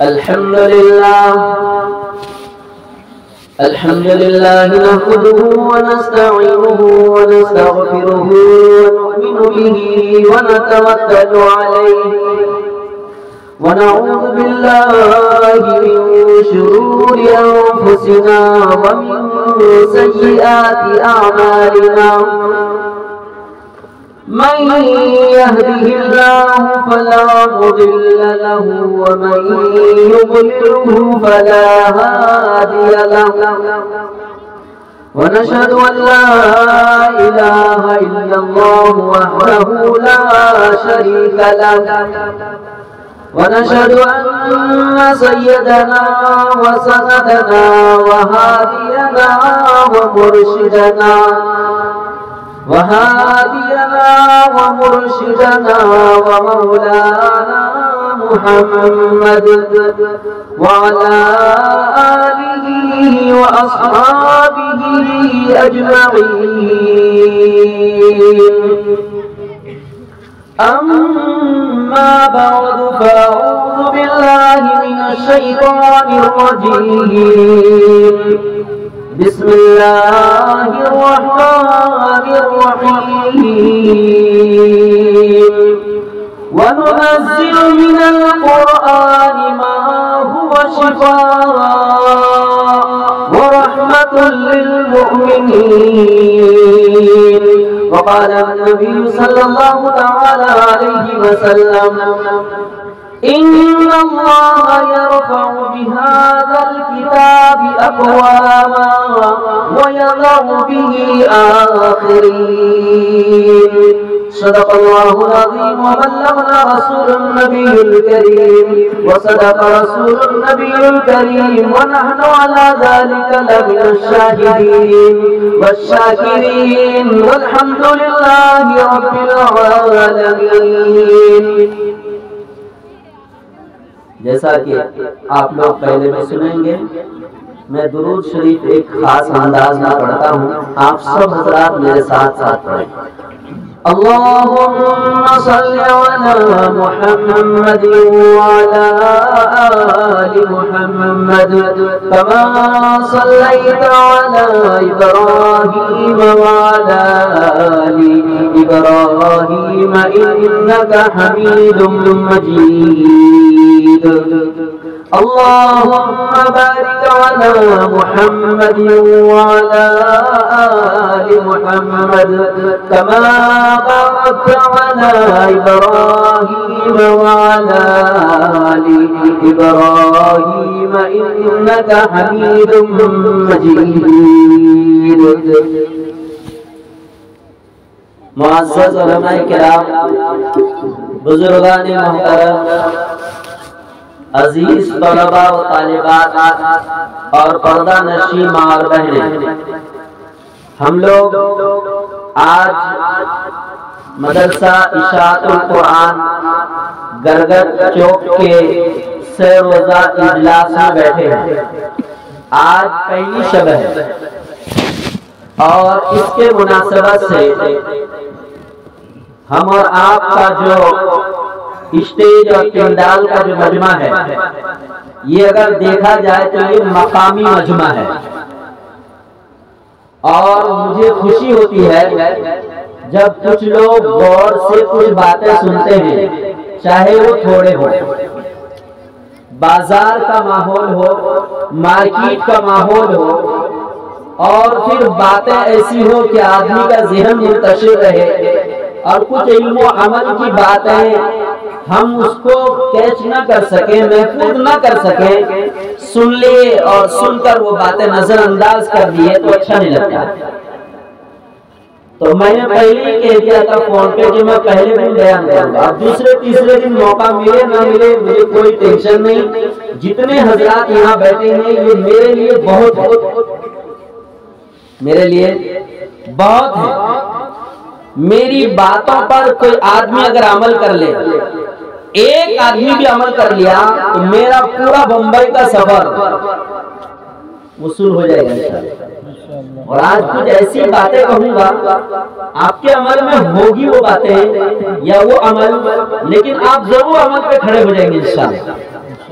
अल्हम्दुलिल्लाह नहमदुहु व नस्तईनुहु व नस्तगफिरुहु व नु'मिनु बिही व नतवक्कलु अलैहि व नऊज़ु बिल्लाहि मिन शुरूरि अंफुसिना व मिन सय्यिआति अअमालिना मन यहदिहिल्लाहु फला मुदिल्ल लहु व मन युद्लिलहु फला हादिय लहु व नशहदु अन ला इलाहा इल्लल्लाहु वहदहु ला शरीका लहु व नशहदु अन्न सय्यदना व सनदना व हादियना व मुर्शिदना वमुर्शिदना व मौलाना मुहम्मद व अला आलिहि व अस्हाबिहि अजमईन। अम्मा बअदु फअऊज़ु बिल्लाहि मिनश शैतानिर रजीम। बिस्मिल्लाहिर रहमानिर रहीम। व नुनज़्ज़िलु मिनल क़ुरआनि मा हुवा शिफ़ाअ व रहमतुल लिल मुमिनीन। व क़ाला नबी सल्लल्लाहु तआला अलैहि वसल्लम इन्नल्लाह यरफ़अु बिहाज़ल किताबि अक़वामा व यज़अु बिही आख़रीन। सदक़ल्लाहुल अज़ीम व बल्लगना रसूलुन नबियुल करीम व सदक़ रसूलुन नबियुल करीम व नहनु अला ज़ालिका लमिनश शाहिदीन वश्शाकिरीन वल्हम्दुलिल्लाहि रब्बिल आलमीन। जैसा कि आप लोग पहले में सुनेंगे, मैं दुरूद शरीफ एक खास अंदाज में पढ़ता हूँ। आप सब हज़रात मेरे साथ साथ पढ़ें। अल्लाहुम्मा सल्लि अला मुहम्मद व अला आलि मुहम्मद कमा सल्लैता अला इब्राहीम व अला आलि इब्राहीम इन्नका हमीदुम मजीद। अल्लाहुम्मा बारिक अला मुहम्मद व अला आलि मुहम्मद कमा बारकता अला इब्राहीम व अला आलि इब्राहीम इन्नका हमीदुम मजीद। मुअज़्ज़ज़ उलमाए किराम, बुजुर्गान मोहतरम, अजीज तलबा व तालिबात और पर्दा नशीं माँ और बहनें, हम लोग आज मदरसा इशाअतुल कुरान गरगद चौक के सरोजा इजलास में बैठे हैं। आज पहली शब है और इसके मुनासबत से हम और आपका जो स्टेज और पंडाल का जो मजमा है, ये अगर देखा जाए तो ये मकामी मजमा है। और मुझे खुशी होती है जब कुछ लोग गौर से कुछ बातें सुनते हैं, चाहे वो थोड़े हो। बाजार का माहौल हो, मार्केट का माहौल हो, और फिर बातें ऐसी हो कि आदमी का ज़हन मुंतशिर रहे और कुछ इल्म व अमल की बातें हम उसको कैच न कर सके, महफूज न कर सके, सुन ले और सुनकर वो बातें नजरअंदाज कर दिए तो अच्छा नहीं लगता। तो मैंने पहले ही कह दिया था फोन पे कि मैं पहले दिन बयान करूंगा। अब दूसरे तीसरे दिन मौका मिले ना मिले मुझे कोई टेंशन नहीं। जितने हजरात यहाँ बैठे हैं ये मेरे लिए बहुत है। मेरी बातों पर कोई आदमी अगर अमल कर ले, एक आदमी भी अमल कर लिया तो मेरा पूरा बंबई का सफर वसूल हो जाएगा इंशाअल्लाह। और आज कुछ ऐसी बातें कहूंगा, आपके अमल में होगी वो बातें या वो अमल, लेकिन आप जरूर अमल पे खड़े हो जाएंगे इंशाअल्लाह।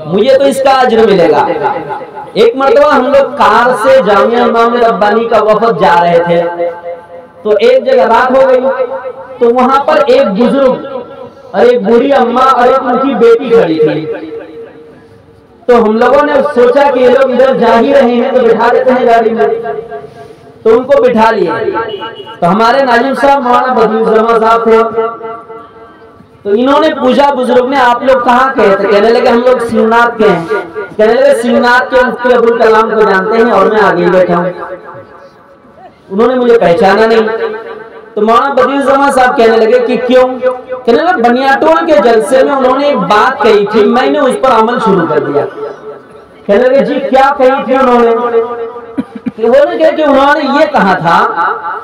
मुझे तो इसका अज्र मिलेगा। एक मर्तबा हम लोग कार से जामिया इमाम रब्बानी का वफद जा रहे थे, तो एक जगह रात हो गई, तो वहां पर एक बुजुर्ग और एक बूढ़ी अम्मा और एक उनकी बेटी खड़ी थी। तो हम लोगों ने सोचा कि ये लोग इधर जा ही रहे हैं तो बिठा देते हैं गाड़ी में, तो उनको बिठा लिए। तो हमारे नाजिम साहब मौलाना बदरुज्जमा साहब थे, तो इन्होंने पूछा बुजुर्ग ने, आप लोग कहाँ के थे? कहने लगे हम लोग शिवनाथ के हैं। कहने लगे शिवनाथ के मुफ्ती अबुल कलाम को जानते हैं और मैं आगे बैठा हूँ। उन्होंने मुझे पहचाना नहीं। तो मौलाना बदरुज्जमा साहब कहने लगे कि क्यों? कहने लगे बनियाटोल के जलसे में उन्होंने एक बात कही थी, मैंने उस पर अमल शुरू कर दिया। कहने लगे जी क्या कही थी उन्होंने? कि उन्होंने ये कहा था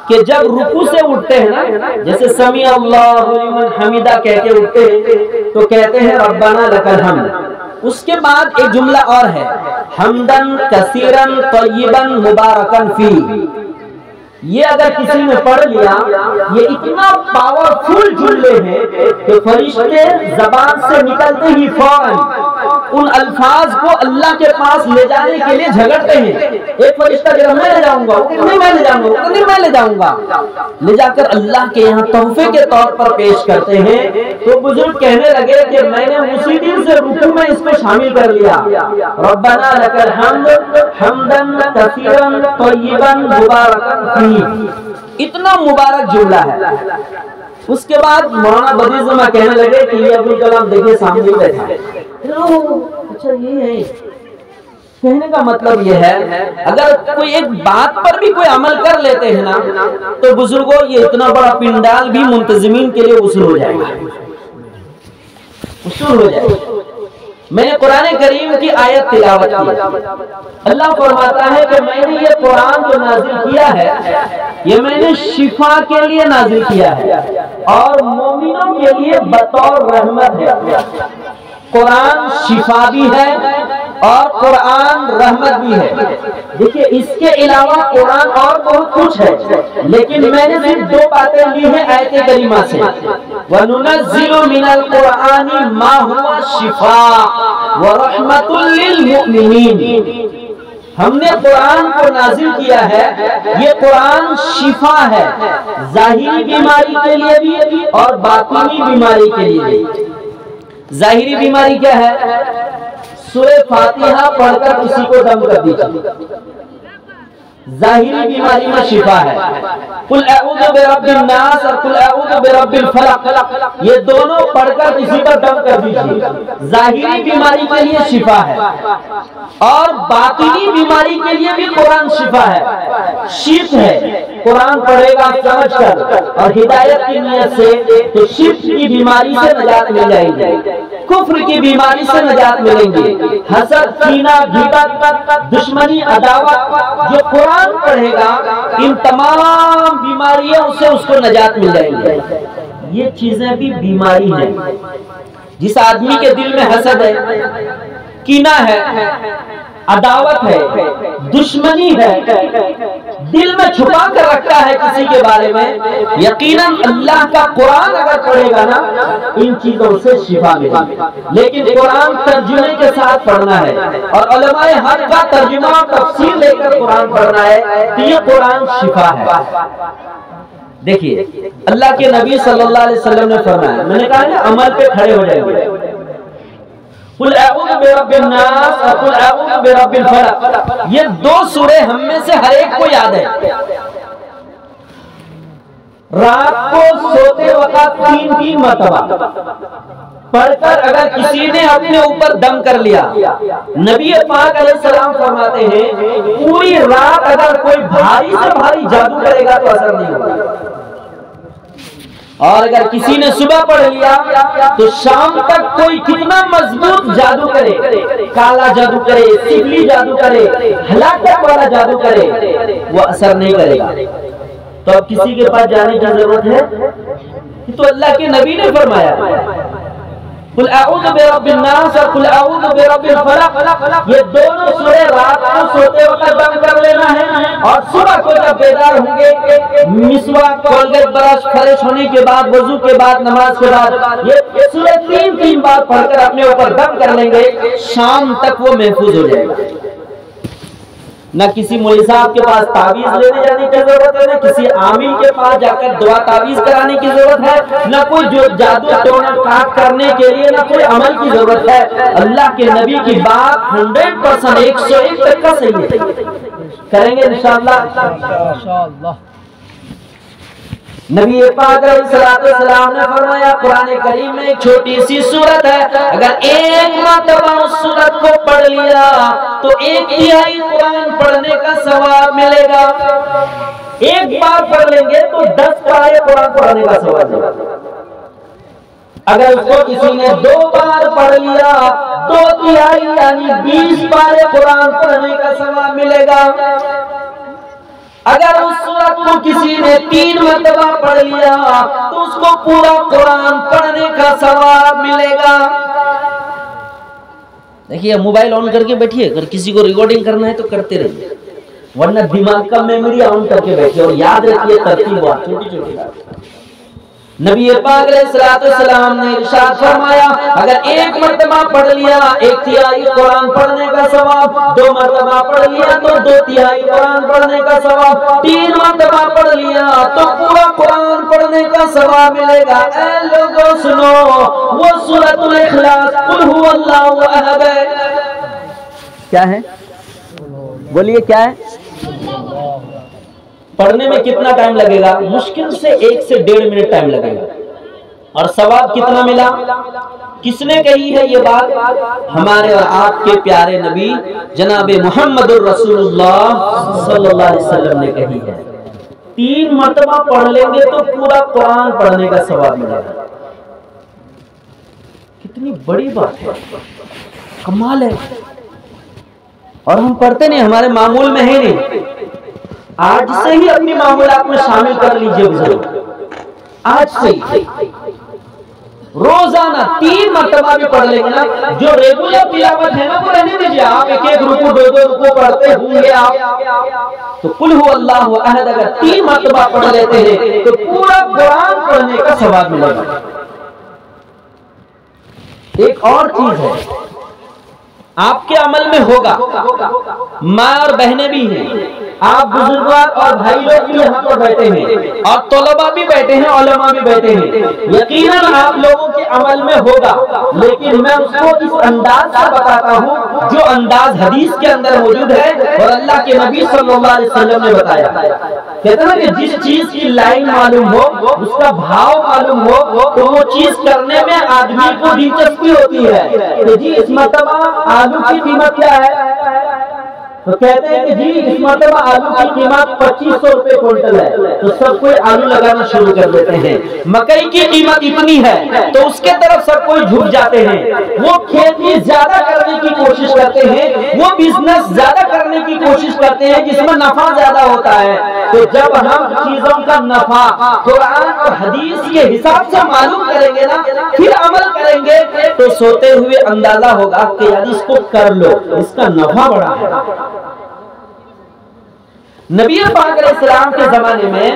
कि जब रुकू से उठते हैं ना, जैसे समी अल्लाहु लिमन हमीदा कह के उठते हैं तो कहते हैं रब्बाना लकल हम्द। उसके बाद एक जुमला और है, हमदन कसीरन तय्यिबन मुबारकन फी। ये अगर किसी ने पढ़ लिया, ये इतना पावरफुल जुमले हैं कि फरिश्ते जबान से निकलते ही फौरन उन अल्फाज को अल्लाह के पास ले जाने के लिए झगड़ते हैं। एक फरिश्ता जब मैं ले जाऊंगा, नहीं मैं ले जाऊंगा, नहीं मैं ले जाऊंगा, ले जाकर अल्लाह के यहाँ तोहफे के तौर पर पेश करते हैं। तो बुजुर्ग कहने लगे कि मैंने उसी दिन से रुकू में इसको शामिल कर लिया, रब्बाना लकल हम्द हम्दन कसीरन तय्यिबन मुबारकन। इतना मुबारक जुमला है। उसके बाद मौलाना बदरुज्जमा कहने लगे कि ये अब्दुल कलाम देखिए सामने बैठा। अच्छा ये है, कहने का मतलब ये है अगर कोई एक बात पर भी कोई अमल कर लेते हैं ना, तो बुजुर्गों ये इतना बड़ा पिंडाल भी मुंतजिमीन के लिए वसूल हो जाएगा, वसूल हो जाएगा। मैंने कुरान करीम की आयत तिलावत की। अल्लाह फरमाता है कि मैंने ये कुरान जो नाजिल किया है, ये मैंने शिफा के लिए नाजिल किया है और मोमिनों के लिए बतौर रहमत है। कुरान शिफा भी है और कुरान रहमत भी है। देखिए इसके अलावा कुरान और बहुत कुछ है, लेकिन मैंने सिर्फ दो बातें ली हैं आयत करीमा से। वनुनज़्ज़िलु मिनल कुरानी मा हुवा शिफा व रहमतुल लिल मुमिनीन। हमने कुरान को नाजिल किया है, ये कुरान शिफा है, जाहिरी बीमारी के लिए भी और बातिनी बीमारी के लिए भी। जाहिरी बीमारी क्या है? सूरह फातिहा पढ़कर किसी को दम कर दीजिए, जाहिरी बीमारी में शिफा है। कुल अऊज़ु बिरब्बिन नास और कुल अऊज़ु बिरब्बिल फलक, ये दोनों पढ़कर किसी पर दम कर दीजिए, जाहिरी बीमारी के लिए शिफा है। और बातिनी बीमारी के लिए भी कुरान शिफा है, शिफ है। कुरान पढ़ेगा समझकर और हिदायत की नियत से, तो शिफ की बीमारी से निजात मिल जाएगी, कुफ्र की बीमारी से निजात मिलेंगे। हसद, कीना, गिबत, दुश्मनी, अदावत, जो कुरान पढ़ेगा इन तमाम बीमारियों से उसको निजात मिल जाएगी। ये चीजें भी बीमारी है। जिस आदमी के दिल में हसद है, कीना है, अदावत है, दुश्मनी है, दिल में छुपा कर रखा है किसी के बारे में, यकीनन अल्लाह का कुरान अगर पढ़ेगा ना, इन चीजों से शिफा मिलेगी। लेकिन कुरान तर्जुमे के साथ पढ़ना है और उलमाए हक का तर्जुमा और तफसीर लेकर कुरान पढ़ना है, तो ये कुरान शिफा है। देखिए अल्लाह के नबी सल्लल्लाहु अलैहि वसल्लम ने फरमाया, मैंने कहा ना अमल पे खड़े हो जाएंगे, कुल अऊज़ु बिरब्बिन नास और कुल अऊज़ु बिरब्बिल फलक, ये दो सूरह हम में से हर एक को याद है। रात को सोते वक्त 3-3 मरतबा पढ़कर अगर किसी ने अपने ऊपर दम कर लिया, नबी पाक अलैहिस्सलाम फरमाते हैं पूरी रात अगर कोई भारी से भारी जादू करेगा तो असर नहीं होगा, और अगर किसी ने सुबह पढ़ लिया तो शाम तक कोई कितना मजबूत जादू करे, काला जादू करे, सिगली जादू करे, हलाकत वाला जादू करे, वो असर नहीं करेगा। तो अब किसी के पास जाने की जरूरत है? तो अल्लाह के नबी ने फरमाया कुल अऊज़ु बिरब्बिन नास और कुल अऊज़ु बिरब्बिल फलक, ये दोनों सूरह रात को सोते वक्त बंद कर लेना है, और सुबह को जब बेदार होंगे मिसवाक, कोलगेट, ब्रश, फ्रेश होने के बाद, वजू के बाद, नमाज के बाद ये सूरह तीन बार पढ़कर अपने ऊपर बंद कर लेंगे, शाम तक वो महफूज हो जाएगा। न किसी मौलवी साहब के पास तावीज लेने जाने की जरूरत है, न किसी आमिल के पास जाकर दुआ तावीज कराने की जरूरत है, न कोई जो जादू टोना काट करने के लिए न कोई अमल की जरूरत है। अल्लाह के नबी की बात 100% 101 तक का सही है। करेंगे इंशाअल्लाह। नबी पाक अलैहिस्सलाम ने फरमाया, कुरान करीम में एक छोटी सी सूरत है, अगर एक मरतबा उस सूरत को पढ़ लिया तो 1/3 कुरान पढ़ने का सवाब मिलेगा। एक बार पढ़ लेंगे तो 10 पारे कुरान पढ़ने का सवाब मिलेगा। अगर उसको किसी ने 2 बार पढ़ लिया 2/3 यानी 20 पारे कुरान पढ़ने का सवाब मिलेगा। अगर उस सूरत को किसी ने 3 मरतबा पढ़ लिया तो उसको पूरा कुरान पढ़ने का सवाब मिलेगा। देखिए, मोबाइल ऑन करके बैठिए, अगर किसी को रिकॉर्डिंग करना है तो करते रहिए, वरना दिमाग का मेमोरी ऑन करके बैठिए और याद रखिए तरतीब छोटी छोटी बात। नबी पाक अलैहिस्सलाम ने इरशाद फरमाया, अगर 1 मरतबा पढ़ लिया 1/3 कुरान पढ़ने का सवाब, 2 मरतबा पढ़ लिया तो 2/3 कुरान पढ़ने का सवाब, 3 मरतबा पढ़ लिया तो पूरा कुरान पढ़ने का सवाब मिलेगा। ऐ लोगों सुनो, वो सूरतुल इखलास कुल हुवल्लाहु अहद है। क्या है? बोलिए क्या है? पढ़ने में कितना टाइम लगेगा? मुश्किल से 1 से 1.5 मिनट टाइम लगेगा। और सवाब कितना मिला? किसने कही है ये बात? हमारे और आपके प्यारे नबी जनाब मुहम्मदुर रसूलुल्लाह सल्लल्लाहु अलैहि वसल्लम ने कही है। 3 मरतबा पढ़ लेंगे तो पूरा कुरान पढ़ने का सवाब मिलेगा। कितनी बड़ी बात है, कमाल है। और हम पढ़ते नहीं, हमारे मामूल में है नहीं। आज से ही अपनी मामूलात में शामिल कर लीजिए बुजुर्ग, आज से ही रोजाना 3 मरतबा भी पढ़ लेंगे ना। जो रेगुलर तिलावत है ना वो रहने दीजिए, आप 1-1 रुकू 2-2 रुकू पढ़ते होंगे आप, तो कुल हुवल्लाहु अहद अगर 3 मरतबा पढ़ लेते हैं तो पूरा कुरान पढ़ने का सवाब मिलेगा। एक और चीज है, आपके अमल में होगा, माँ और बहनें भी हैं, आप बुजुर्ग और भाई लोग भी यहाँ पर बैठे हैं, और तलबा भी बैठे हैं, उलमा भी बैठे हैं। यकीनन आप लोगों के अमल में होगा, लेकिन मैं उसको इस अंदाज से बताता हूँ जो अंदाज हदीस के अंदर मौजूद है और अल्लाह के नबी सल्लल्लाहु अलैहि वसल्लम ने बताया। कहते हैं कि जिस चीज की लाइन मालूम हो, उसका भाव मालूम हो, तो वो चीज करने में आदमी को दिलचस्पी होती है। तो जी इस मरतबा आलू की कीमत क्या है? तो कहते हैं कि जी इस मरतबा आलू की कीमत 2500 रुपए क्विंटल है। तो सब कोई आलू लगाना शुरू कर देते हैं। मकई की कीमत इतनी है तो उसके तरफ सब कोई झुक जाते हैं। वो खेती ज्यादा करने की कोशिश करते हैं, वो बिजनेस ज्यादा करने की कोशिश करते हैं जिसमें नफा ज्यादा होता है। तो जब हम चीजों का नफा कुरान और हदीस के हिसाब से मालूम करेंगे ना, फिर अमल करेंगे, तो सोते हुए अंदाजा होगा कि यार इसको कर लो, इसका नफा बड़ा है। नबी पाक अलैहिस्सलाम के जमाने में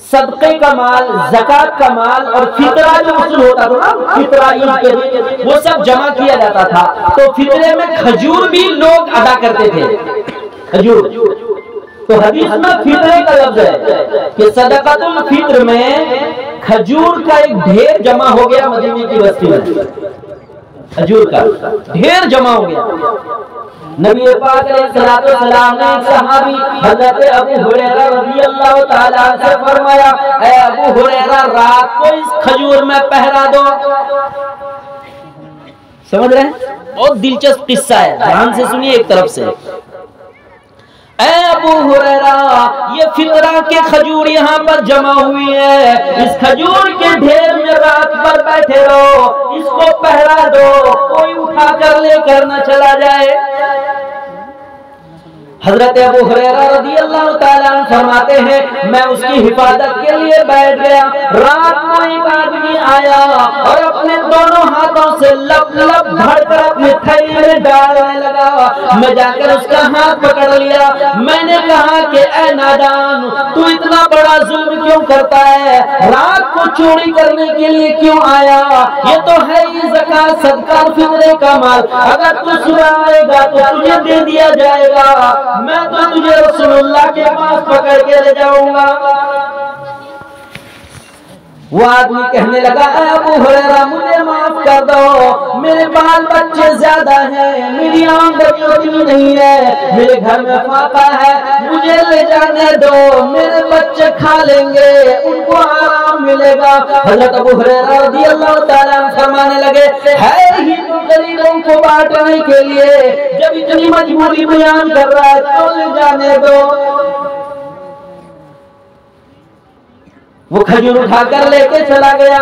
सदक़े का माल, ज़कात का माल और फितरा जो वसूल होता था ना, फितरा ईद के दिन वो सब जमा किया जाता था। तो फितरे में खजूर भी लोग अदा करते थे, खजूर। तो हदीस में फितरे का लफ्ज़ है कि सदक़ातुल फित्र में खजूर का एक ढेर जमा हो गया मदीने की बस्ती में, खजूर का ढेर जमा हो गया। नबी पाक अलैहिस्सलाम ने एक सहाबी हज़रत अबू हुरैरा रज़ियल्लाहु ताला से फरमाया, ऐ अबू हुरैरा रात को इस खजूर में पहरा दो। समझ रहे हैं? बहुत दिलचस्प किस्सा है, ध्यान से सुनिए एक तरफ से। ऐ अबू हुरैरा, ये फितरा के खजूर यहाँ पर जमा हुई है, इस खजूर के ढेर में रात भर बैठे रहो, इसको पहरा दो, कोई उठा कर लेकर न चला जाए। हजरत अबू हुरैरा रज़ियल्लाहु ताला अन्हु फरमाते हैं मैं उसकी हिफाजत के लिए बैठ गया। रात को एक आदमी आया और अपने दोनों हाथों से लब लब भरकर अपने थैले में डालने लगा। मैं जाकर उसका हाथ पकड़ लिया। मैंने कहा कि ऐ नादान, तू इतना बड़ा जुल्म क्यों करता है? रात को चोरी करने के लिए क्यों आया? ये तो है ही ज़कात सदका फितरे का माल, अगर तू सुबह आएगा तो तुझे दे दिया जाएगा। मैं तो तुझे रसूलुल्लाह के पास पकड़ के ले जाऊंगा। वो आदमी कहने लगा अबू हुरैरा मुझे माफ कर दो, मेरे बाल बच्चे ज्यादा हैं, मेरी आमदनी उतनी नहीं है, मेरे घर में फाका है, मुझे ले जाने दो, मेरे बच्चे खा लेंगे, उनको आराम मिलेगा। हज़रत अबू हुरैरा रज़ियल्लाहु ताला अन्हु फरमाने लगे है ही तो गरीबों को बांटने के लिए, जब इतनी मजबूरी बयान कर रहा है तो ले जाने दो। वो खजूर उठाकर लेके चला गया।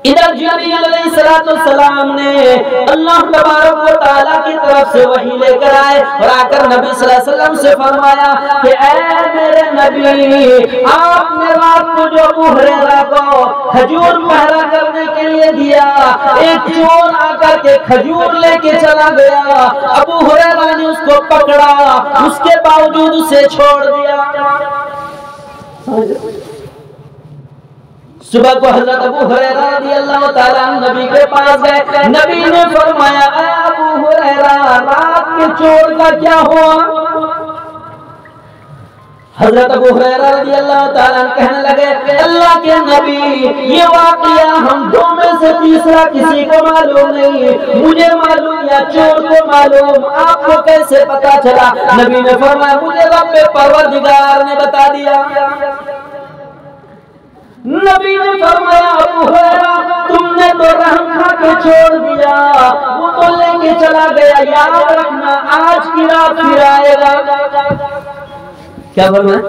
इधर जिब्रील अलैहिस्सलाम ने अल्लाह तबारक व तआला की तरफ से वही लेकर आए और आकर नबी सल्लल्लाहु अलैहि वसल्लम से फरमाया कि ऐ मेरे नबी, आपने रात को जो अबू हुरैरा को खजूर पहरा करने के लिए दिया, एक चोर आकर के खजूर लेके चला गया, अबू हुरैरा ने उसको पकड़ा, उसके बावजूद उसे छोड़ दिया। सुबह को हज़रत अबू हुरैरा रज़ियल्लाहु ताला नबी के पास गए। नबी ने फरमाया अबू हुरैरा रात के चोर का क्या हुआ? हज़रत अबू हुरैरा रज़ियल्लाहु ताला कहने लगे अल्लाह के नबी, ये वाक़या हम दो में से तीसरा किसी को मालूम नहीं, मुझे मालूम या चोर को मालूम, आपको कैसे पता चला? नबी ने फरमाया मुझे रब परवरदिगार ने बता दिया। नबी ने फरमाया अबू हुरैरा तुमने तो रहम खा के छोड़ दिया, वो तो लेके चला गया, याद रखना आज की रात फिर आएगा। क्या फरमाया?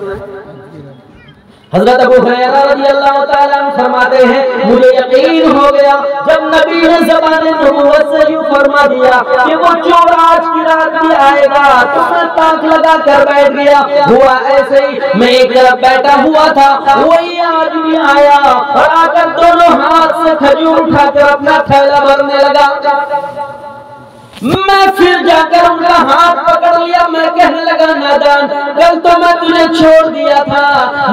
हज़रत अबू हुरैरा रज़ियल्लाहु ताला अन्हु फरमाते हैं मुझे यकीन हो गया जब नबी ने ज़बान नबूवत से यूं फरमा दिया कि वो चोर आज की रात भी आएगा, तो मैं ताक लगा कर बैठ गया। हुआ ऐसे ही, मैं एक तरफ बैठा हुआ था, वही आदमी आया और आकर दोनों हाथ से खजूर उठाकर अपना थैला भरने लगा। मैं फिर जाकर उनका हाथ पकड़ लिया। मैं कहने लगा नादान, कल तो मैं तुझे छोड़ दिया था,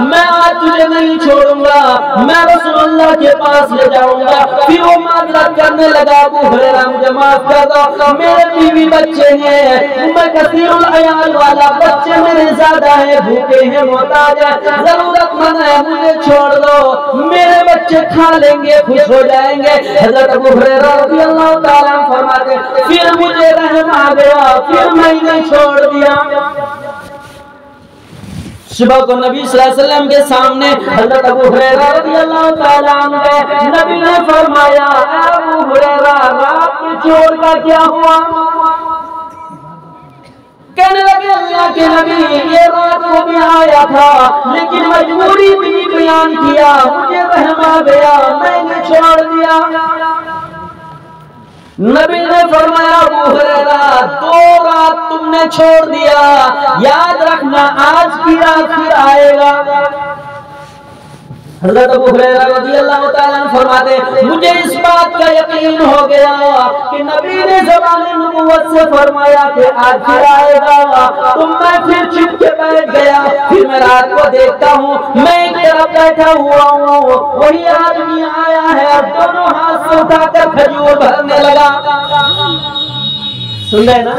मैं आज तुझे नहीं छोड़ूंगा, मैं रसूलुल्लाह के पास ले जाऊंगा। फिर वो माजरत करने लगा अबू हुरैरा मुझे माफ कर दो, मेरे बीवी बच्चे हैं, मैं कसीरुल अयाल वाला, बच्चे मेरे ज्यादा हैं, भूखे हैं, मोहताज हैं, जरूरतमंद है, मुझे छोड़ दो, मेरे बच्चे खा लेंगे, खुश हो जाएंगे। हज़रत अबू हुरैरा रज़ियल्लाहु ताला अन्हु फरमाते फिर मुझे रहम आ गया, फिर मैंने छोड़ दिया। सुबह को नबी सल्लल्लाहु अलैहि वसल्लम के सामने हज़रत अबू हुरैरा रज़ियल्लाहु ताला अन्हु गए। नबी ने फरमाया अबू हुरैरा रात के चोर का क्या हुआ? कहने लगे अल्लाह के नबी ये रात को भी आया था, लेकिन मजबूरी भी बयान किया, मुझे रहम आ गया, मैंने छोड़ दिया। नबी ने फरमाया अबू हुरैरा दो रात तुमने छोड़ दिया, याद रखना आज की रात फिर आएगा। हज़रत अबू हुरैरा रज़ियल्लाहु ताला अन्हु फरमाते मुझे इस बात का यकीन हो गया कि नबी ने ज़बान नबूवत से फरमाया कि आज फिर आएगा, तो मैं फिर छिप के बैठ गया। फिर मैं रात को देखता हूँ, मैं एक तरफ बैठा हुआ हूँ, वही आदमी आया है, दोनों हाथ से उठाकर खजूर भरने लगा। सुन रहे ना?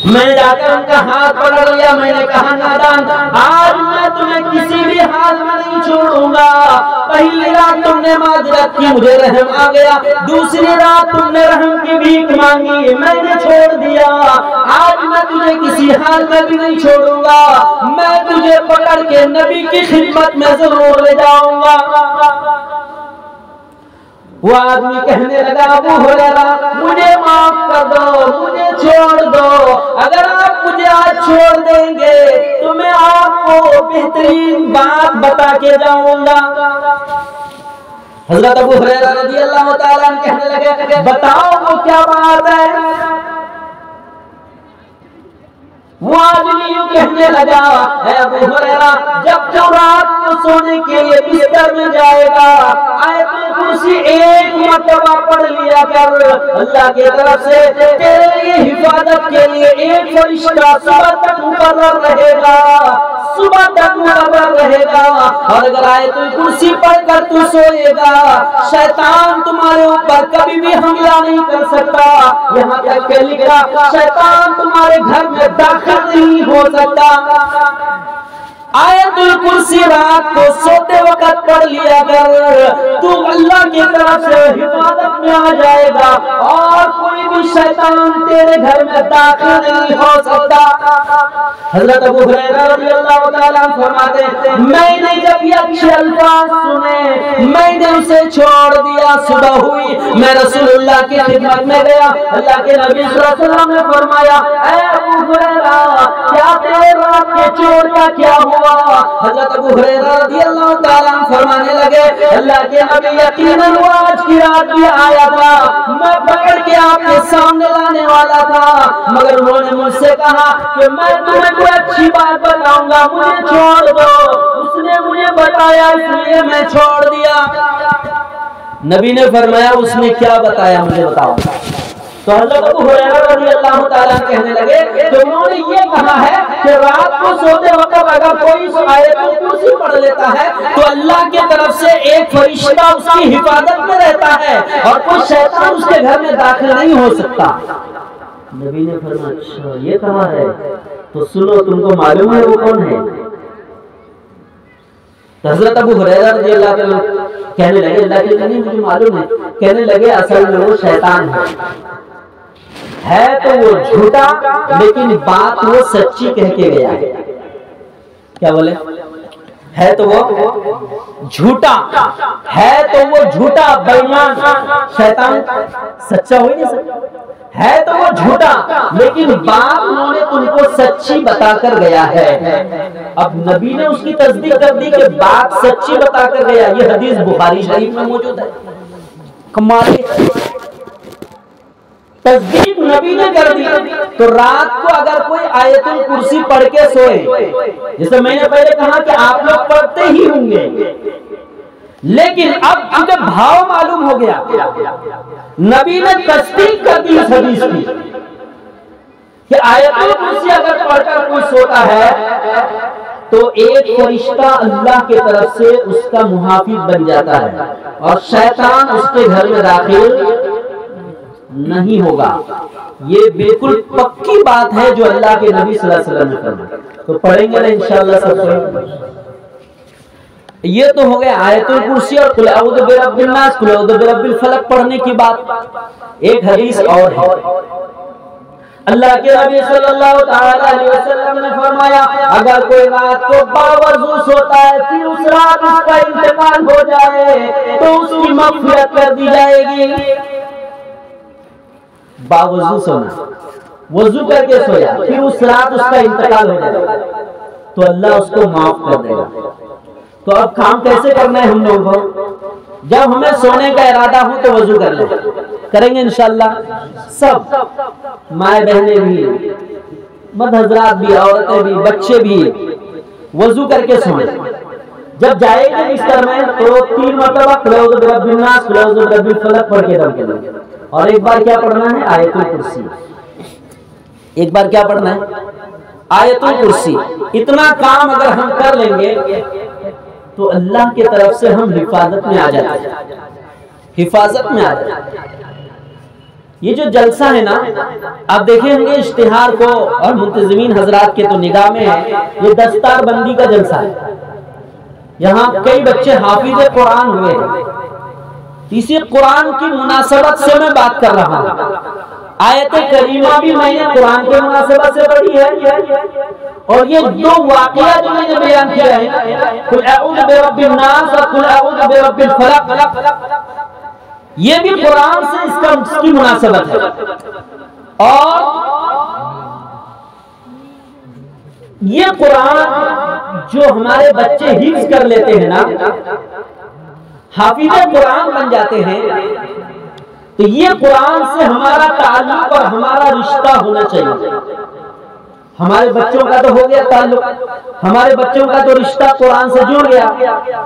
मैंने जाकर उनका हाथ पकड़ लिया। मैंने कहा नादान आज मैं तुम्हें किसी भी हाल में नहीं छोड़ूंगा। पहली रात तुमने माजरत की, मुझे रहम आ गया, दूसरी रात तुमने रहम की भीख मांगी, मैंने छोड़ दिया, आज मैं तुझे किसी हाल में भी नहीं छोड़ूंगा, मैं तुझे पकड़ के नबी की खिदमत में जरूर ले जाऊंगा। वो आदमी कहने लगा अबू हुरैरा मुझे माफ कर दो, मुझे छोड़ दो, अगर आप मुझे आज छोड़ देंगे तो मैं आपको बेहतरीन बात बता के जाऊंगा। हज़रत अबू हुरैरा रज़ियल्लाहु ताला अन्हु कहने लगे बताओ वो क्या बात है? वो आदमी यूं कहने लगा, है अबू हुरैरा, जब जो रात को सोने के लिए बिस्तर में जाएगा, आयतुल कुर्सी एक मरतबा पढ़ लिया कर। अल्लाह की तरफ से तेरे लिए हिफाजत के लिए एक फरिश्ता सुबह तक मुकर्रर रहेगा, सुबह तक मुकर्रर रहेगा। और अगर आयतुल कुर्सी पढ़कर तू सोएगा, शैतान तुम्हारे ऊपर कभी भी हमला नहीं कर सकता। यहाँ तक के लिखा, शैतान तुम्हारे घर में दाखिल नहीं हो सकता। आयतुल कुर्सी रात को सोते वक्त पढ़ लिया कर, तू अल्लाह की तरफ से हिफाजत में आ जाएगा और कोई भी शैतान तेरे घर में दाखिल नहीं हो सकता। हज़रत अबू हुरैरा रज़ियल्लाहु ताला अन्हु फरमाते, मैंने जब ये अच्छे अल्फाज सुने, मैंने उसे छोड़ दिया। सुबह हुई, मैं रसूलुल्लाह की खिदमत में गया। अल्लाह के नबी सल्लल्लाहु अलैहि वसल्लम ने फरमाया, ऐ अबू हुरैरा, क्या तेरे रात के चोर का क्या हुआ? हज़रत अबू हुरैरा रज़ियल्लाहु ताला अन्हु फरमाने लगे, अल्लाह के नबी, यकीनन वो आज की रात भी आया था, मैं पकड़ के आपके सामने लाने वाला था, मगर उन्होंने मुझसे कहा कि मैं तुम्हें कोई अच्छी बात बताऊंगा, मुझे छोड़ दो। उसने मुझे बताया, इसलिए मैं छोड़ दिया। नबी ने फरमाया, उसने क्या बताया, मुझे बताओ। तो हज़रत अबू हुरैरा रज़ियल्लाहु ताला कहने लगे, तो उन्होंने ये कहा है कि रात को सोते वक्त अगर कोई आयतुल कुर्सी पढ़ लेता है तो अल्लाह की तरफ से एक फरिश्ता उसकी हिफाजत में रहता है और कोई शैतान उसके घर में दाखिल नहीं हो सकता। नबी ने फरमाया, अच्छा ये कहा है, तो सुनो, तुमको मालूम है वो कौन है? हज़रत अबू हुरैरा रज़ियल्लाहु ताला कहने लगे, अल्लाह के नबी, मुझे मालूम है। कहने लगे, असल में वो शैतान है तो वो झूठा, लेकिन बात वो सच्ची कह के गया है। क्या बोले? है तो वो झूठा, है तो वो झूठा बेईमान। शैतान सच्चा हो ही नहीं सकता। है तो वो झूठा, लेकिन बात उन्होंने तुमको सच्ची बताकर गया है। अब नबी ने उसकी तस्दीक कर दी कि बात सच्ची बताकर गया। ये हदीस बुखारी शरीफ में मौजूद है। कमाल तस्दीक नबी ने कर दी। तो रात को अगर कोई आयतुल कुर्सी पढ़ के सोए, जैसे मैंने पहले कहा कि आप लोग पढ़ते ही होंगे, लेकिन अब चूंकि भाव मालूम हो गया, नबी ने तस्दीक कर दी इस हदीस की कि आयतुल कुर्सी अगर पढ़कर कोई सोता है तो एक फरिश्ता अल्लाह की तरफ से उसका मुहाफिज बन जाता है और शैतान उसके घर में दाखिल नहीं होगा। ये बिल्कुल पक्की बात है जो अल्लाह के नबी सल्लल्लाहु अलैहि वसल्लम ने फरमाया। तो पढ़ेंगे ना इंशाअल्लाह सब। ये तो हो गया आयतुल कुर्सी और कुल अऊज़ु बिरब्बिन नास, कुल अऊज़ु बिरब्बिल फलक पढ़ने की बात। एक हदीस और है, अल्लाह के नबी सल्लल्लाहु अलैहि वसल्लम ने फरमाया, अगर कोई रात को बावजू सोता है, फिर उस रात उसका इंतकाल हो जाए तो उसकी मग़फ़िरत कर दी जाएगी। बावजू सोना, वजू करके सोया, फिर उस रात उसका इंतकाल हो जाएगा तो अल्लाह उसको माफ कर देगा। तो अब काम कैसे करना है हम लोगों को? जब हमें सोने का इरादा हो तो वजू कर ले, करेंगे इंशाअल्लाह सब, माए बहनें भी, मर्द हजरात भी, औरतें भी, बच्चे भी वजू करके सोए। जब जाएंगे बिस्तर में तो 3 मरतबा कुल अऊज़ु बिरब्बिन नास, कुल अऊज़ु बिरब्बिल फलक पढ़ के दम के दम, और एक बार क्या पढ़ना है? आयतुल कुर्सी। एक बार क्या पढ़ना है? आयतुल कुर्सी। इतना काम अगर हम कर लेंगे तो अल्लाह की तरफ से हम हिफाजत में आ जाते हैं, हिफाजत में आ जाते हैं। ये जो जलसा है ना, आप देखे होंगे इश्तिहार को और मुंतज़िमीन हजरात के तो निगाह में है, ये दस्तार बंदी का जलसा है। यहाँ कई बच्चे हाफिज़ कुरान हुए हैं। इसी कुरान की मुनासबत से मैं बात कर रहा हूँ। आयत करीमा भी मैंने कुरान के मुनासबत से पढ़ी है, और ये 2 वाक़या जो मैंने बयान किया है, कुल अऊज़ु बिरब्बिन नास और कुल अऊज़ु बिरब्बिल फलक, ये भी कुरान से इसकी मुनासबत है। और ये कुरान जो हमारे बच्चे हिफ्ज़ कर लेते हैं ना, हाफिज़े कुरान बन जाते हैं, तो ये कुरान से हमारा ताल्लुक और हमारा रिश्ता होना चाहिए। हमारे बच्चों का तो हो गया ताल्लुक, हमारे बच्चों का तो रिश्ता कुरान से जुड़ गया,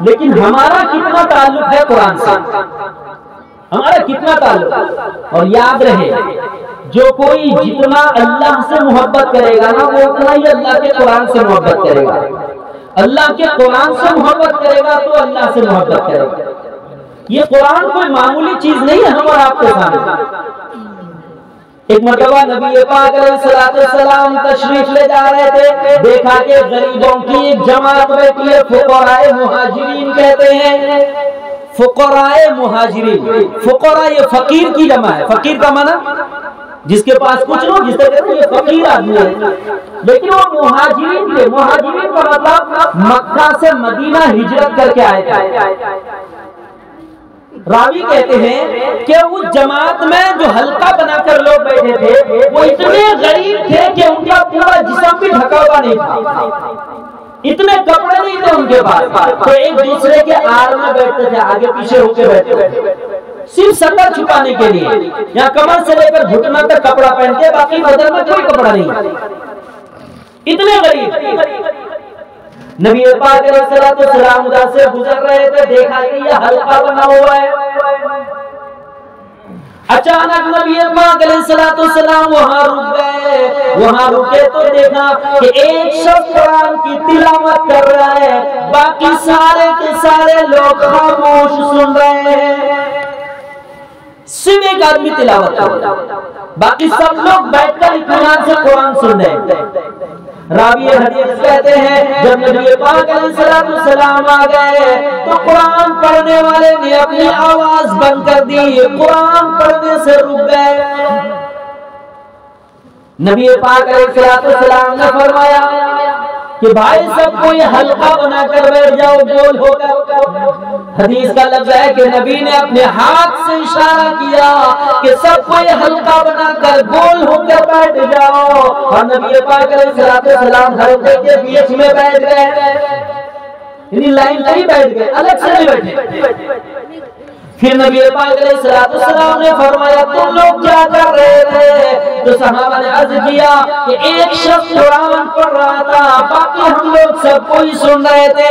लेकिन हमारा कितना ताल्लुक है कुरान से, हमारा कितना ताल्लुक। और याद रहे, जो कोई जितना अल्लाह से मोहब्बत करेगा ना, वो उतना ही अल्लाह के कुरान से मोहब्बत करेगा। अल्लाह के कुरान से मोहब्बत करेगा तो अल्लाह से मोहब्बत करेगा। ये कुरान कोई मामूली चीज नहीं है हम और आपके सामने। एक मरतबा नबी पाक अलैहिस्सलाम तशरीफ ले जा रहे थे, देखा कि गरीबों की एक जमात बैठी है, फुकराए मुहाजिरीन कहते हैं। फुकराए मुहाजिरीन, फुकरा ये फकीर की जमा है। फकीर का माना जिसके पास कुछ हो, जिससे कहते हैं ये फकीर आदमी है। लेकिन वो मुहाजिरीन थे। मुहाजिरीन का मतलब मक्का से मदीना हिजरत करके आए थे। रावी कहते हैं कि उस जमात में जो हल्का बनाकर लोग बैठे थे, वो इतने गरीब थे कि उनका पूरा जिस्म भी ढका हुआ नहीं था, इतने कपड़े नहीं थे उनके पास। तो एक दूसरे के आड़ में बैठते थे, आगे पीछे होके बैठते थे, सिर्फ सतर छुपाने के लिए। यहाँ कमर से लेकर घुटना तक कपड़ा पहनते, बाकी बदन में कोई कपड़ा नहीं। इतने गरीब। नबी पाक अलैहिस्सलाम उधर से गुजर रहे थे, देखा कि ये हल्का बना हुआ है। अचानक नबी पाक अलैहिस्सलाम वहां रुक गए। वहां रुके तो देखा कि एक शख्स कुरान की तिलावत कर रहा है, बाकी सारे के सारे लोग खामोश सुन रहे हैं। सिर्फ एक आदमी तिलावत कर रहा है, बाकी सब लोग बैठकर इत्मीनान से कुरान सुन रहे हैं। रावी हदीस कहते हैं, जब नबी पाक अलैहिस्सलाम आ गए तो कुरान पढ़ने वाले ने अपनी आवाज बंद कर दी, कुरान पढ़ने से रुक गए। नबी पाक अलैहिस्सलाम ने फरमाया कि भाई सबको ये हल्का बनाकर बैठ जाओ, गोल होकर। हदीस का लफ्ज है कि नबी ने अपने हाथ से इशारा किया कि सबको ये हल्का बनाकर गोल होकर बैठ जाओ। और नबी पाक अलैहिस्सलाम हल्के के बीच में बैठ गए, लाइन नहीं बैठ गए, अलग से नहीं बैठे। फिर नबी पाक अलैहिस्सलाम ने फरमाया, तुम लोग क्या कर रहे थे? तो सहाबा ने अर्ज किया कि एक शख्स कुरान पढ़ रहा था, बाकी हम लोग सबको ही सुन रहे थे।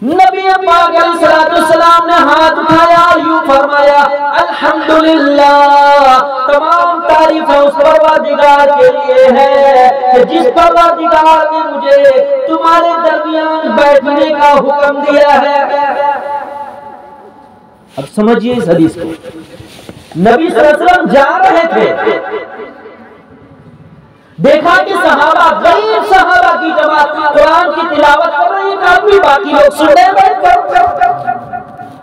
नबी पाक अलैहिस्सलाम ने हाथ उठाया, यूं फरमाया, अल्हम्दुलिल्लाह, तमाम तारीफ उस परवरदिगार के लिए है कि जिस परवरदिगार ने मुझे तुम्हारे दरमियान बैठने का हुक्म दिया है। अब समझिए इस हदीस को। नबी सल्लल्लाहु अलैहि वसल्लम जा रहे थे, देखा कि सहाबा, गरीब सहाबा की जमात कुरान की तिलावत कर रही है, आदमी बाकी लोग सुन रहे बैठकर।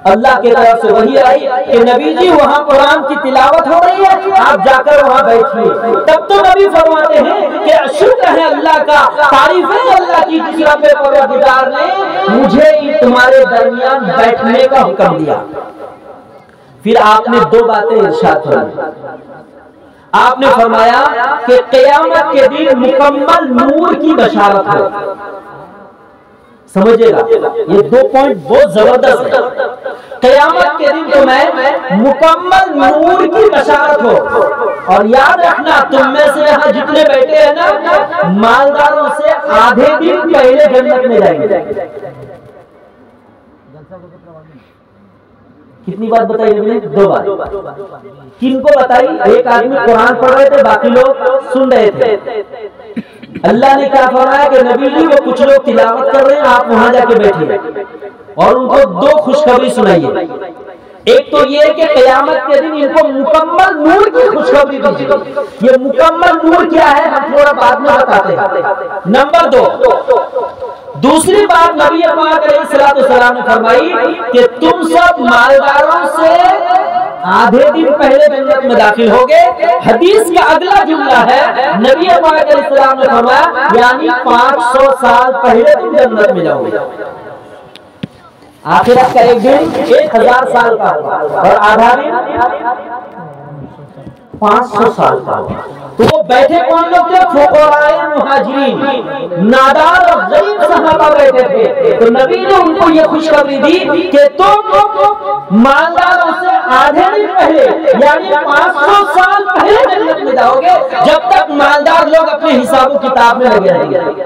अल्लाह की तरफ से वही आई कि नबी जी वहां कुरान की तिलावत हो रही है, आप जाकर वहां बैठिए। तब तो नबी फरमाते हैं कि शुक्र है अल्लाह का, तारीफ है अल्लाह की, जिस रब्बे परवरदिगार ने मुझे तुम्हारे दरमियान बैठने का हुक्म दिया। फिर आपने दो बातें इरशाद फरमाई। आपने फरमाया कि क़यामत के दिन मुकम्मल नूर की बशारत हो। समझिएगा, ये दो पॉइंट बहुत जबरदस्त है। क़यामत के दिन तो मैं मुकम्मल नूर की बशारत हो। और याद रखना, तुम में से यहाँ जितने बैठे हैं ना, मालदारों से आधे दिन पहले जन्नत में जाएंगे। कितनी बात बताई हमने? दो बात। किनको बताई? एक आदमी कुरान पढ़ रहे थे, बाकी लोग सुन रहे थे। अल्लाह ने क्या फरमाया कि नबी जी वो कुछ लोग तिलावत कर रहे हैं, आप वहां जाके बैठिए और उनको दो खुशखबरी सुनाइए। एक तो ये कि क़यामत के दिन इनको मुकम्मल नूर की खुशखबरी दीजिए। ये मुकम्मल नूर क्या है हम थोड़ा बाद में बताते हैं। नंबर दो, दूसरी बात नबी पाक अलैहिस्सलाम ने फरमाई कि तुम सब मालदारों से आधे दिन पहले जन्नत में दाखिल होगे। हदीस का अगला जुमला है, नबी पाक अलैहिस्सलाम ने फरमाया यानी 500 साल पहले तुम जन्नत में जाओगे। आखिरत का एक दिन 1000 साल का और आधा दिन 500 साल का। तो वो बैठे कौन लोग थे? फुकराए मुहाजिरीन, नादार और गरीब सहाबा बैठे थे। तो नबी ने उनको ये खुशखबरी दी कि तुम मालदारों से आधे दिन पहले, यानी 500 साल पहले जन्नत में जाओगे, जब तक मालदार लोग अपने हिसाब किताब में लगे रहेंगे।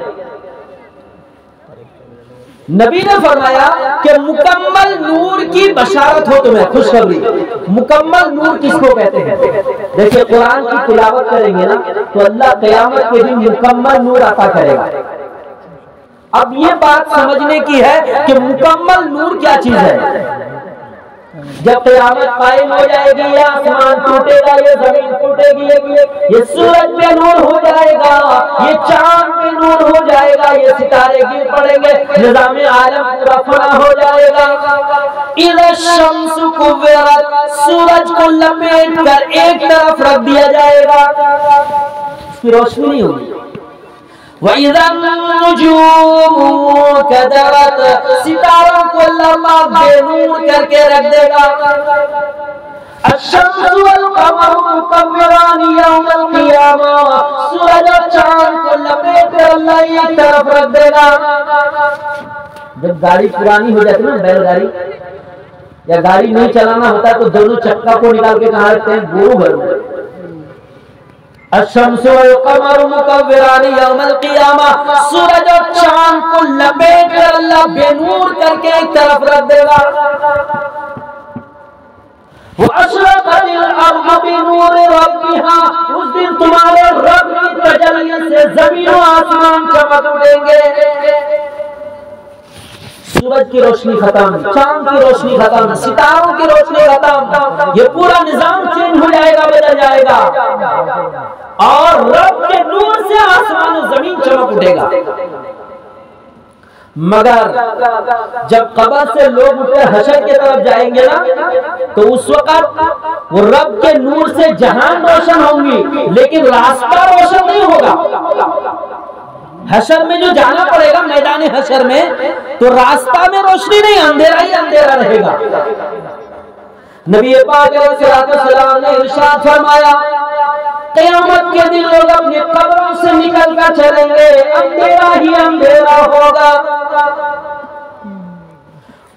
नबी ने फरमाया कि मुकम्मल नूर की बशारत हो तुम्हें, खुशखबरी। मुकम्मल नूर किसको कहते हैं? देखिए कुरान की तिलावत करेंगे ना तो अल्लाह क़यामत के दिन मुकम्मल नूर अता करेगा। अब ये बात समझने की है कि मुकम्मल नूर क्या चीज है। जब क़यामत कायम हो जाएगी, ये आसमान टूटेगा, ये जमीन टूटेगी, ये सूरज पे नूर हो जाएगा, ये चांद पे नूर हो जाएगा, ये सितारे गिर पड़ेंगे, निज़ाम आलम पूरा फना हो जाएगा। इज़ा शम्सु कुव्विरत, सूरज को लपेट कर एक तरफ रख दिया जाएगा, उसकी रोशनी नहीं होगी। वइज़ा नुजूमु कदरत, सितारों को अल्लाह बेनूर करके रख देगा। अश-शम्सु वल क़मरु मुकव्विरान यौमल क़ियामा, सूरज और चांद को लपेट कर अल्लाह एक तरफ रख देगा। जब गाड़ी पुरानी हो जाती है ना, बैलगाड़ी या गाड़ी नहीं चलाना होता तो दोनों चक्का को निकाल के कहाँ रखते हैं? गोरू घर में। अश-शम्सु वल क़मरु मुकव्विरान यौमल क़ियामा, सूरज और चांद को लपेट कर अल्लाह बेनूर करके एक तरफ रख देगा। वो अशरक़तिल अर्ज़ु बिनूरि रब्बिहा, उस दिन तुम्हारे रब की तजल्ली से जमीन और आसमान चमक उठेंगे। सूरज की रोशनी खत्म, चांद की रोशनी खत्म, सितारों की रोशनी खत्म, ये पूरा निजाम चेंज हो जाएगा, बदल जाएगा और रब के नूर से आसमान और जमीन चमक उठेगा। मगर जब कब्र से लोग उठे हशर की तरफ जाएंगे ना, तो उस वक्त वो रब के नूर से जहान रोशन होंगी, लेकिन रास्ता रोशन नहीं होगा। हशर में जो जाना पड़ेगा, मैदान हशर में, तो रास्ता में रोशनी नहीं, अंधेरा ही अंधेरा रहेगा। नबी पाक अलैहिस्सलाम ने इरशाद फरमाया, क़यामत के दिन लोग अपने कब्रों से निकल कर चलेंगे, अंधेरा ही अंधेरा होगा।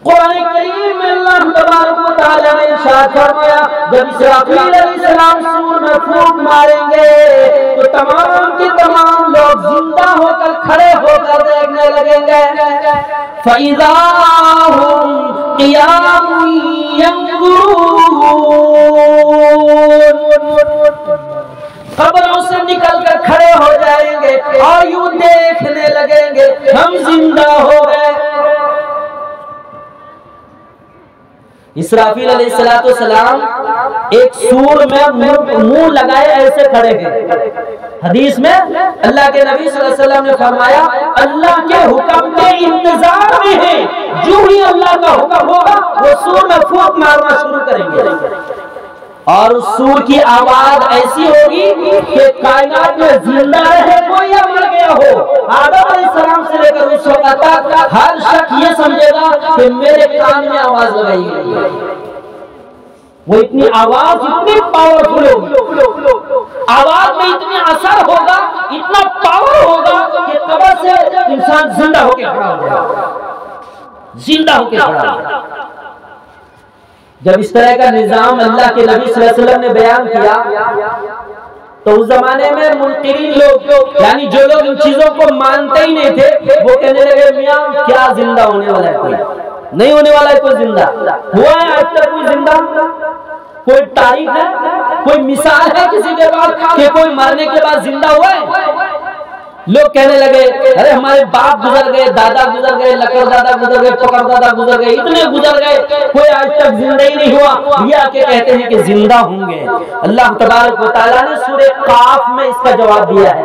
कुरान करीम में अल्लाह तबारक व तआला ने इरशाद फरमाया, जब इसराफील अलैहिस्सलाम सूर में फूंक मारेंगे तो तमाम के तमाम लोग जिंदा होकर खड़े होकर देखने लगेंगे। फ़इज़ा हुम क़ियामुन यंज़ुरून, कब्रों से निकलकर खड़े हो जाएंगे और यूं देखने लगेंगे, हम जिंदा हो गए। इसराफील अलैहिस्सलाम एक सूर में मुंह लगाए ऐसे खड़े हैं। हदीस में अल्लाह के नबी सल्लल्लाहु अलैहि वसल्लम ने फरमाया, अल्लाह के हुक्म के इंतजार में है, जो ही अल्लाह का हुक्म होगा वो सूर में फूंक मारना शुरू करेंगे और उस सूर की आवाज ऐसी होगी कि कायनात में जिंदा रहे कोई या मर गया हो, आदम अलैहिस्सलाम से लेकर उस वक्त तक हर शख्स ये समझेगा कि मेरे कान में आवाज लगाई गई है। वो इतनी आवाज इतनी पावरफुल होगी, आवाज में इतनी असर होगा, इतना पावर होगा कि कब्र से इंसान जिंदा होकर खड़ा हो जाएगा, जिंदा होकर खड़ा हो जाएगा। जब इस तरह का निजाम अल्लाह के नबी सल्लल्लाहु अलैहि वसल्लम ने बयान किया तो उस जमाने में मुनकिरीन लोग, यानी जो लोग इन चीजों को मानते ही नहीं थे, वो कहने लगे, मियां क्या जिंदा होने वाला है? कोई नहीं होने वाला है, कोई जिंदा हुआ है आज तक? कोई जिंदा, कोई तारीख है, कोई मिसाल है किसी के पास कि कोई मरने के बाद जिंदा हुआ है? लोग कहने लगे, अरे हमारे बाप गुजर गए, दादा गुजर गए, लकर दादा गुजर गए, पकड़ दादा गुजर गए, इतने गुजर गए, कोई आज तक जिंदा ही नहीं हुआ। ये आके कहते हैं कि जिंदा होंगे। अल्लाह तबारक व तआला ने सूरे काफ में इसका जवाब दिया है।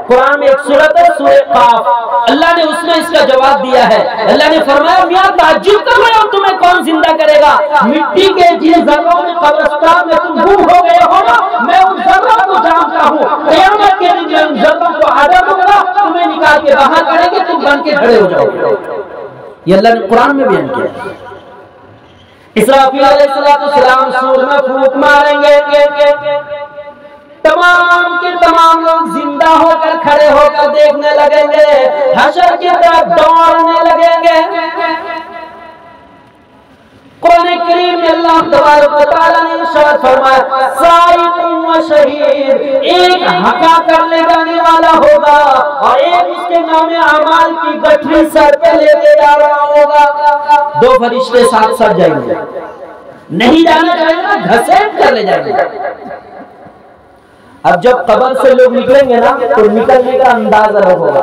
कुरान में एक सूरत है सूरे काफ, अल्लाह ने उसमें इसका जवाब दिया है। अल्लाह ने फरमाया, मियां ताज्जुब कर रहे हो, तुम्हें कौन जिंदा करेगा? मिट्टी के जिन जर्रों में कब्रिस्तान में तुम गुम हो गए हो ना, मैं उन जर्रों को जानता हूँ। क़यामत के दिन मैं उन जर्रों को आदम तुम्हें निकाल के बाहर करेंगे, तुम बन के खड़े हो जाओगे। ये अल्लाह ने कुरान में बयान किया। इसराफील अलैहिस्सलाम सूर में फूंक मारेंगे, तमाम के तमाम लोग जिंदा होकर खड़े होकर देखने लगेंगे, हशर की तरफ दौड़ने लगेंगे। कुरान करीम में अल्लाह तबारक व तआला ने इरशाद साथ फरमाया साइकुम व शहीद, एक हका कर ले जाने वाला होगा और एक उसके नामे अमाल की गठरी सर पे लेके जा रहा होगा। दो फरिश्ते साथ साथ जाएंगे, नहीं जाना जाएगा, घसीट कर ले जाएंगे। अब जब कब्र से लोग निकलेंगे ना तो निकलने का अंदाजा होगा।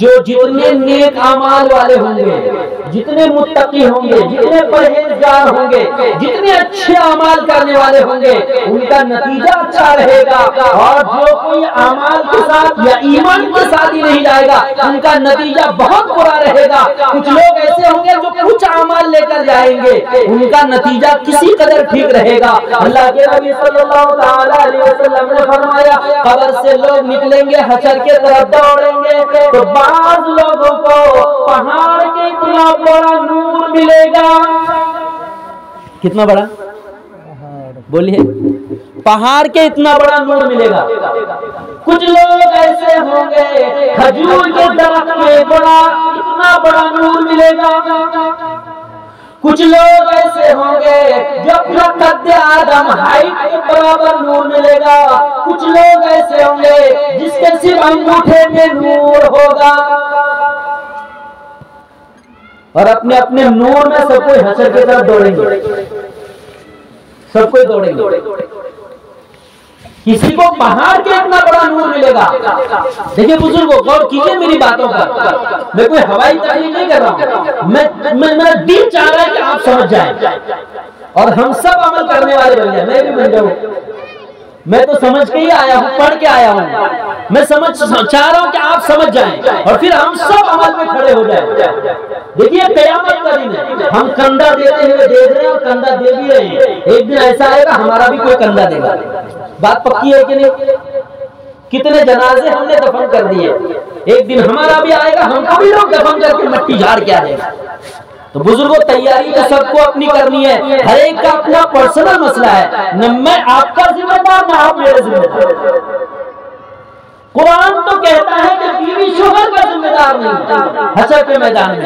जो जितने नेक अमाल वाले होंगे, जितने मुत्तकी होंगे, जितने परहेजगार होंगे, जितने अच्छे अमाल करने वाले होंगे, उनका नतीजा अच्छा रहेगा। और जो कोई अमाल के साथ या ईमान के साथ ही नहीं जाएगा, उनका नतीजा बहुत बुरा रहेगा। कुछ लोग ऐसे होंगे जो कुछ अमाल लेकर जाएंगे, उनका नतीजा किसी कदर ठीक रहेगा। अल्लाह के नबी सल्लल्लाहु अलैहि वसल्लम ने फरमाया कब्र से लोग निकलेंगे, हशर के तरफ दौड़ेंगे तो बाज लोगों को पहाड़ के इतना बड़ा नूर मिलेगा। कितना बड़ा? बोलिए। पहाड़ के इतना बड़ा नूर मिलेगा। कुछ लोग ऐसे होंगे खजूर के दरख्त में बड़ा इतना बड़ा नूर मिलेगा। कुछ लोग ऐसे होंगे जो अपना कद आदम हाइट के बराबर नूर मिलेगा। कुछ लोग ऐसे होंगे जिसके सिर्फ अंगूठे में नूर होगा। और अपने अपने नूर में सब कोई हशर की तरफ दौड़ेंगे, सब कोई दौड़ेंगे। किसी को पहाड़ के इतना बड़ा नूर मिलेगा। देखिए बुजुर्गों, गौर कीजिए मेरी बातों पर। मैं कोई हवाई तारीफ नहीं कर रहा हूँ, मेरा दिल चाह रहा है कि आप समझ जाएं और हम सब अमल करने वाले बन जाए। मैं भी बन जाऊँ। मैं तो समझ के ही आया हूँ, पढ़ के आया हूँ। मैं चाह रहा हूँ कि आप समझ जाएं और फिर हम सब अमल में खड़े हो जाएं। देखिए कयामत का दिन है, हम कंधा देते हुए देख रहे हैं और कंधा दे भी रहे हैं। एक दिन ऐसा आएगा हमारा भी कोई कंधा देगा। बात पक्की है कि नहीं? कितने जनाजे हमने दफन कर दिए, एक दिन हमारा भी आएगा, हमको भी लोग दफन करके मट्टी झाड़ के आ जाएगा। तो बुजुर्गों, तैयारी तो सबको अपनी करनी है, हर एक का अपना पर्सनल मसला है। न मैं आपका जिम्मेदार न आप मेरे जिम्मेदार। कुरान तो कहता है कि बीवी शोहर का जिम्मेदार नहीं, हशर के मैदान में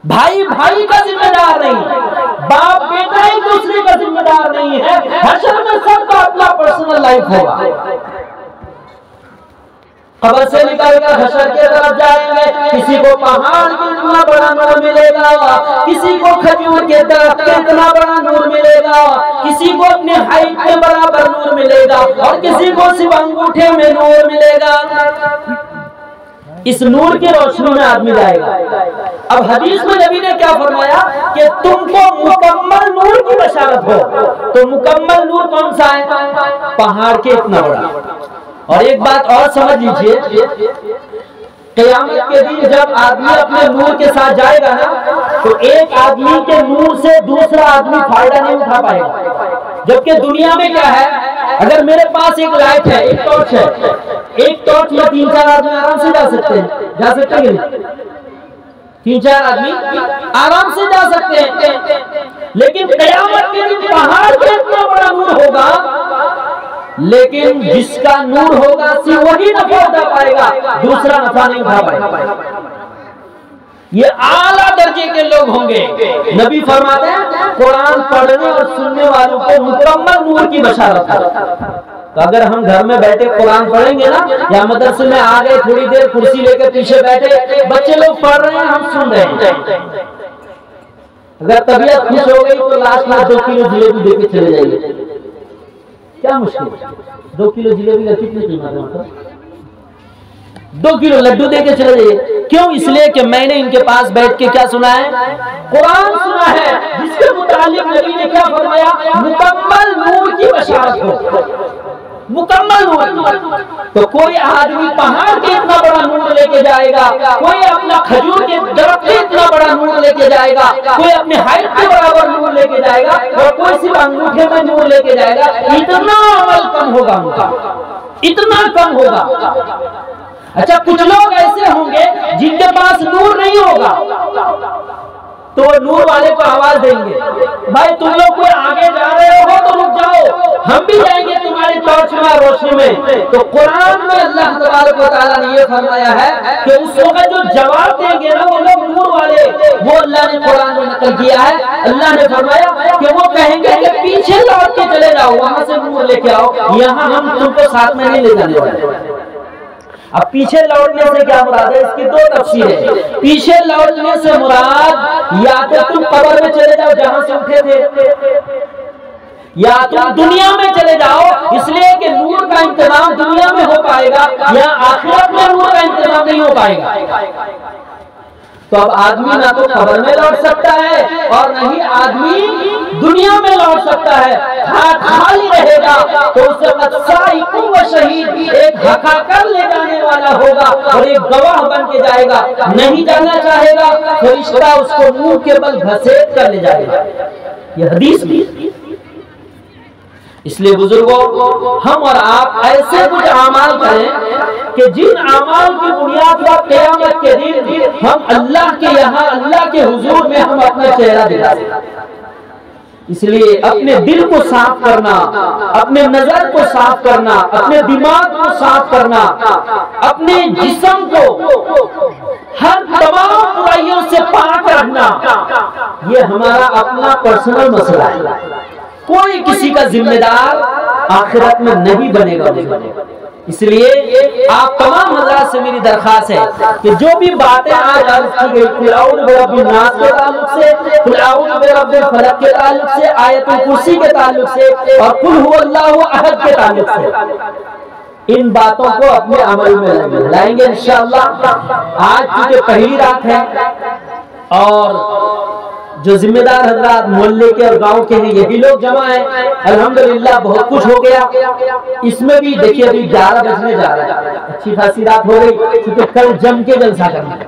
भाई भाई का जिम्मेदार नहीं, बाप बेटा एक दूसरे का जिम्मेदार नहीं है। हशर में सबका अपना पर्सनल लाइफ होगा। कब्र से निकलकर हशर के तरफ जाएंगे, किसी को पहाड़ के इतना बड़ा नूर मिलेगा, किसी को खजूर के दरख्त के इतना बड़ा नूर मिलेगा, किसी को अपने हाइट के बराबर नूर मिलेगा और किसी को सिर्फ अंगूठे में नूर मिलेगा। इस नूर की रोशनी में आदमी जाएगा। अब हदीस में नबी ने क्या फरमाया कि तुमको मुकम्मल नूर की बशारत हो। तो मुकम्मल नूर कौन सा है? पहाड़ के इतना बड़ा। और एक बात और समझ लीजिए, क़यामत के दिन जब आदमी अपने नूर के साथ जाएगा ना, तो एक आदमी के नूर से दूसरा आदमी फायदा नहीं उठा पाएगा। जबकि दुनिया में क्या है, अगर मेरे पास एक लाइट है, एक टॉर्च है, एक टॉर्च में 3-4 आदमी आराम से जा सकते हैं। जा सकते हैं कि नहीं? 3-4 आदमी आराम से जा सकते हैं। लेकिन क़यामत के दिन पहाड़ पे इतना बड़ा नूर होगा, लेकिन जिसका नूर होगा सिर्फ वही नफा उठा पाएगा, दूसरा नफा नहीं उठा पाएगा। ये आला दर्जे के लोग होंगे। नबी फरमाते हैं कुरान पढ़ने और सुनने वालों को मुकम्मल नूर की बशारत है। तो अगर हम घर में बैठे कुरान पढ़ेंगे ना, या मदरसे में आ गए, थोड़ी देर कुर्सी लेकर पीछे बैठे, बच्चे लोग पढ़ रहे हैं, हम सुन रहे हैं, अगर तबीयत खुश हो गई तो लास्ट में 2 किलो जलेबी देके चले जाइए। क्या मुश्किल? 2 किलो जलेबी का कितनी कीमत है? मतलब 2 किलो लड्डू देके चले जाइए। क्यों? इसलिए कि मैंने इनके पास बैठ के क्या सुना है? कुरान सुना है, जिसके मुतालिक नबी ने क्या फरमाया? मुकम्मल नूर की बशारत हो। मुकम्मल नूर। तो कोई आदमी पहाड़ के इतना बड़ा नूर लेके जाएगा, कोई अपना खजूर के दरख्त के इतना बड़ा नूर लेके जाएगा, कोई अपने हाइट के बराबर नूर लेके जाएगा और कोई सिर्फ अंगूठे में नूर लेके जाएगा। इतना अमल कम होगा उनका, इतना कम होगा। अच्छा, कुछ लोग ऐसे होंगे जिनके पास नूर नहीं होगा, तो नूर वाले को आवाज देंगे, भाई तुम लोग कोई आगे जा रहे हो तो रुक जाओ, हम भी जाएंगे तुम्हारी टॉर्च में, रोशनी में। तो कुरान में अल्लाह तबारक व तआला ने ये फरमाया है कि उस वक्त जो जवाब देंगे ना वो लोग नूर वाले, वो अल्लाह ने कुरान में नकल किया है। अल्लाह ने फरमाया कि वो कहेंगे कि जाओ, वहां से नूर लेके आओ, यहाँ हम तुमको साथ में नहीं ले जाने वाले। अब पीछे लौटने से क्या मुराद है? इसकी दो तफसीर है। पीछे लौटने से मुराद या तो तुम कब्र में चले जाओ जहां से उठे थे, या तुम दुनिया में चले जाओ, इसलिए कि नूर का इंतजाम दुनिया में हो पाएगा या आखिरत में नूर का इंतजाम नहीं हो पाएगा। तो अब आदमी ना तो कब्र में लौट सकता है और न ही आदमी दुनिया में लौट सकता है। हाथ खाली रहेगा तो उसे शहीद एक हका कर ले जाने वाला होगा और एक गवाह बन के जाएगा। नहीं जाना चाहेगा फरिश्ता उसको मुंह के बल घसीट कर ले जाएगा। यह हदीस भी। इसलिए बुजुर्गों, हम और आप ऐसे कुछ अमाल करें कि जिन अमाल की बुनियाद पर क़यामत के दिन हम अल्लाह के यहाँ, अल्लाह के हुजूर में हम अपना चेहरा दिखा सकें। इसलिए अपने दिल को साफ करना, अपने नजर को साफ करना, अपने दिमाग को साफ करना, अपने जिस्म को हर तमाम बुराइयों से पाक रखना, ये हमारा अपना पर्सनल मसला है। कोई किसी का जिम्मेदार आखिरत में नहीं बनेगा। इसलिए आप तमाम हज़रात से मेरी दरखास्त है कि जो भी बातें आज अर्ज की गई, कुल औज़ु बिरब्बिन नास के ताल्लुक से, कुल औज़ु बिरब्बिल फलक के ताल्लुक से, आयतुल कुर्सी के ताल्लुक से और कुल हुवल्लाहु अहद के ताल्लुक से, इन बातों को अपने अमल में लाएंगे इंशाअल्लाह। आज चूंकि पहली रात है और जो जिम्मेदार हजरात मोहल्ले के और गांव के हैं यही लोग जमा है, अल्हम्दुलिल्लाह बहुत कुछ हो गया। इसमें भी देखिए अभी 11 बजने जा रहा है, अच्छी खासी रात हो गई, क्योंकि कल जम के जलसा करना है,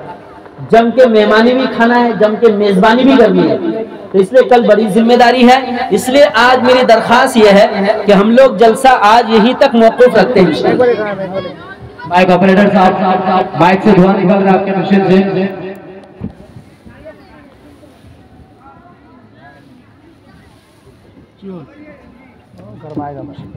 जम के मेहमानी भी खाना है, जम के मेजबानी भी करनी है, तो इसलिए कल बड़ी जिम्मेदारी है। इसलिए आज मेरी दरखास्त यह है कि हम लोग जलसा आज यहीं तक मौकूफ रखते हैं। माइक ऑपरेटर साहब, माइक से धुआं निकल रहा है आपके मशीन से। करवाएगा मशीन।